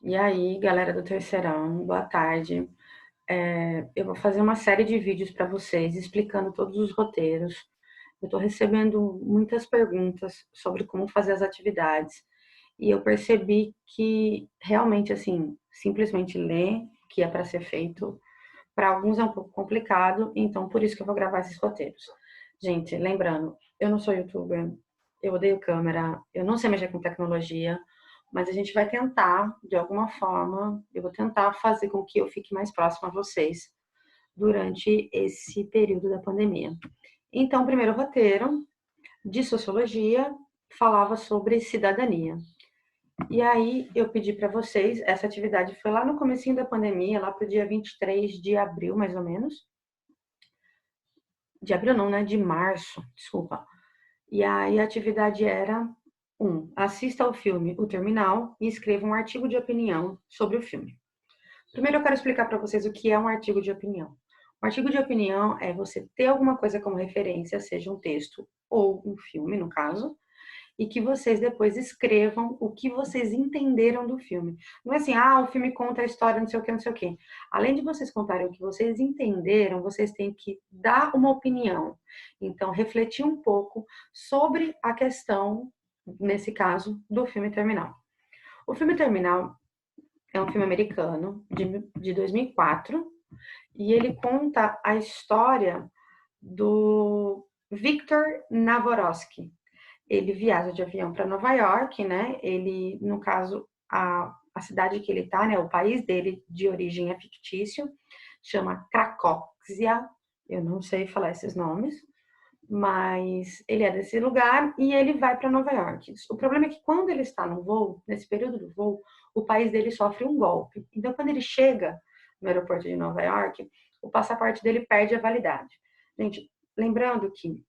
E aí, galera do terceirão, boa tarde. Eu vou fazer uma série de vídeos para vocês explicando todos os roteiros. Eu estou recebendo muitas perguntas sobre como fazer as atividades e eu percebi que realmente, assim, simplesmente ler o que é para ser feito, para alguns é um pouco complicado, então por isso que eu vou gravar esses roteiros. Gente, lembrando, eu não sou youtuber, eu odeio câmera, eu não sei mexer com tecnologia, mas a gente vai tentar, de alguma forma, eu vou tentar fazer com que eu fique mais próxima a vocês durante esse período da pandemia. Então, o primeiro roteiro de sociologia falava sobre cidadania. E aí eu pedi para vocês, essa atividade foi lá no comecinho da pandemia, lá para o dia 23 de abril, mais ou menos. De abril não, né? De março, desculpa. E aí a atividade era: assista ao filme O Terminal e escreva um artigo de opinião sobre o filme. Primeiro eu quero explicar para vocês o que é um artigo de opinião. Um artigo de opinião é você ter alguma coisa como referência, seja um texto ou um filme, no caso, e que vocês depois escrevam o que vocês entenderam do filme. Não é assim, o filme conta a história, não sei o que, não sei o que. Além de vocês contarem o que vocês entenderam, vocês têm que dar uma opinião. Então, refletir um pouco sobre a questão, nesse caso, do filme Terminal. O filme Terminal é um filme americano de 2004 e ele conta a história do Victor Navorowski. Ele viaja de avião para Nova York, né? Ele, no caso, a cidade que ele está, né? O país dele de origem é fictício, chama Cracóvia. Eu não sei falar esses nomes, mas ele é desse lugar e ele vai para Nova York. O problema é que quando ele está no voo, nesse período do voo, o país dele sofre um golpe. Então, quando ele chega no aeroporto de Nova York, o passaporte dele perde a validade. Gente, lembrando que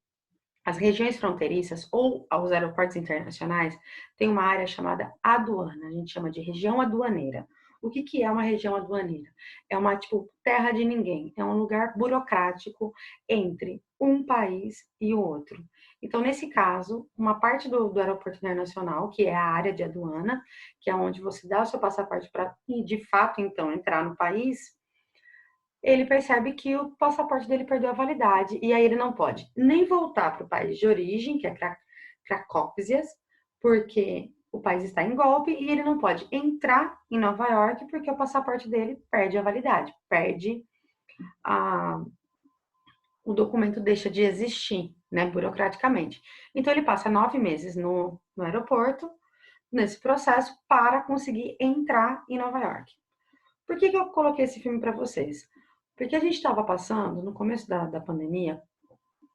as regiões fronteiriças ou os aeroportos internacionais têm uma área chamada aduana, a gente chama de região aduaneira. O que, que é uma região aduaneira? É uma, tipo, terra de ninguém, é um lugar burocrático entre um país e o outro. Então, nesse caso, uma parte do aeroporto internacional, que é a área de aduana, que é onde você dá o seu passaporte para, de fato, então, entrar no país, ele percebe que o passaporte dele perdeu a validade e aí ele não pode nem voltar para o país de origem, que é Cracóvia, porque o país está em golpe, e ele não pode entrar em Nova York porque o passaporte dele perde a validade, perde a, o documento deixa de existir, né, burocraticamente. Então ele passa 9 meses no aeroporto, nesse processo, para conseguir entrar em Nova York. Por que eu coloquei esse filme para vocês? Porque a gente estava passando, no começo da pandemia,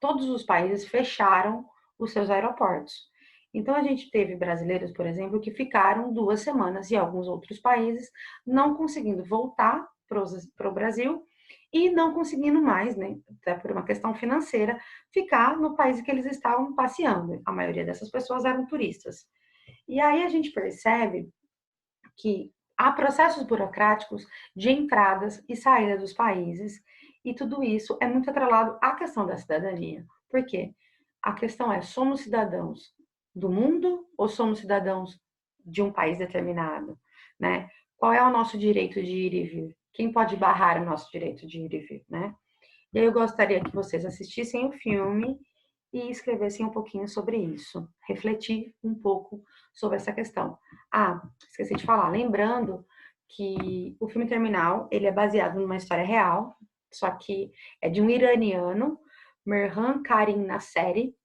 todos os países fecharam os seus aeroportos. Então, a gente teve brasileiros, por exemplo, que ficaram 2 semanas e alguns outros países não conseguindo voltar para o Brasil e não conseguindo mais, né, até por uma questão financeira, ficar no país que eles estavam passeando. A maioria dessas pessoas eram turistas. E aí a gente percebe que há processos burocráticos de entradas e saída dos países, e tudo isso é muito atrelado à questão da cidadania. Por quê? A questão é: somos cidadãos do mundo ou somos cidadãos de um país determinado, né? Qual é o nosso direito de ir e vir? Quem pode barrar o nosso direito de ir e vir, né? E aí eu gostaria que vocês assistissem o filme e escrevessem um pouquinho sobre isso, refletir um pouco sobre essa questão. Esqueci de falar, lembrando que o filme Terminal, ele é baseado numa história real, só que é de um iraniano, Merhan Karim Nasseri,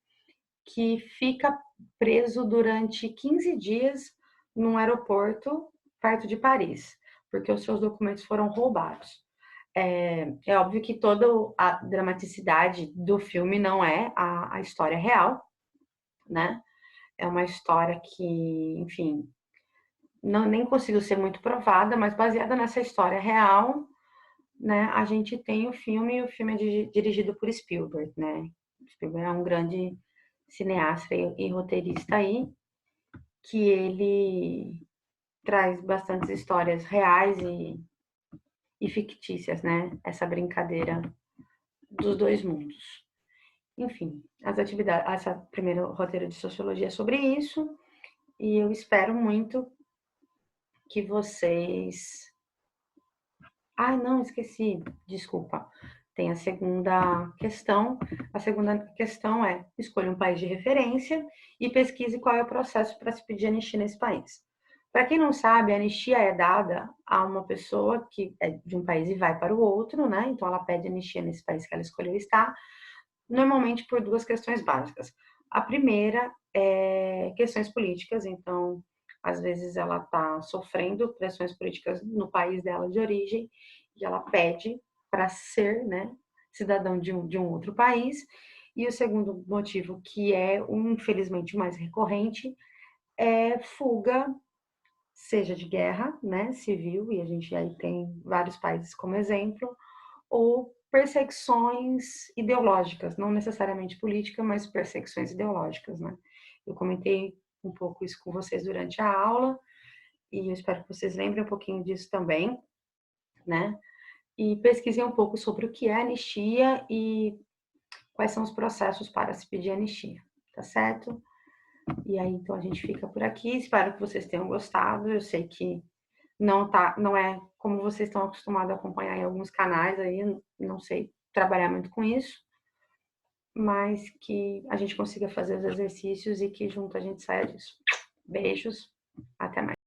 que fica preso durante 15 dias num aeroporto perto de Paris, porque os seus documentos foram roubados. É óbvio que toda a dramaticidade do filme não é a história real, né? É uma história que, enfim, não, nem conseguiu ser muito provada, mas baseada nessa história real, né? A gente tem o filme, e o filme é dirigido por Spielberg, né? Spielberg é um grande cineasta e roteirista aí, que ele traz bastantes histórias reais e fictícias, né? Essa brincadeira dos dois mundos. Enfim, as atividades, essa primeiro roteiro de sociologia é sobre isso, e eu espero muito que vocês... Ah, não, esqueci, desculpa. Tem a segunda questão. A segunda questão é: escolha um país de referência e pesquise qual é o processo para se pedir anistia nesse país. Para quem não sabe, a anistia é dada a uma pessoa que é de um país e vai para o outro, né? Então ela pede anistia nesse país que ela escolheu estar, normalmente por duas questões básicas. A primeira é questões políticas, então às vezes ela está sofrendo pressões políticas no país dela de origem e ela pede para ser, né, cidadão de um outro país. E o segundo motivo, que é infelizmente o mais recorrente, é fuga, seja de guerra, né, civil, e a gente aí tem vários países como exemplo, ou perseguições ideológicas, não necessariamente política, mas perseguições ideológicas, né? Eu comentei um pouco isso com vocês durante a aula e eu espero que vocês lembrem um pouquinho disso também, né? E pesquisem um pouco sobre o que é anistia e quais são os processos para se pedir anistia, tá certo? E aí, então a gente fica por aqui. Espero que vocês tenham gostado. Eu sei que não é como vocês estão acostumados a acompanhar em alguns canais aí, não sei trabalhar muito com isso, mas que a gente consiga fazer os exercícios e que junto a gente saia disso. Beijos, até mais.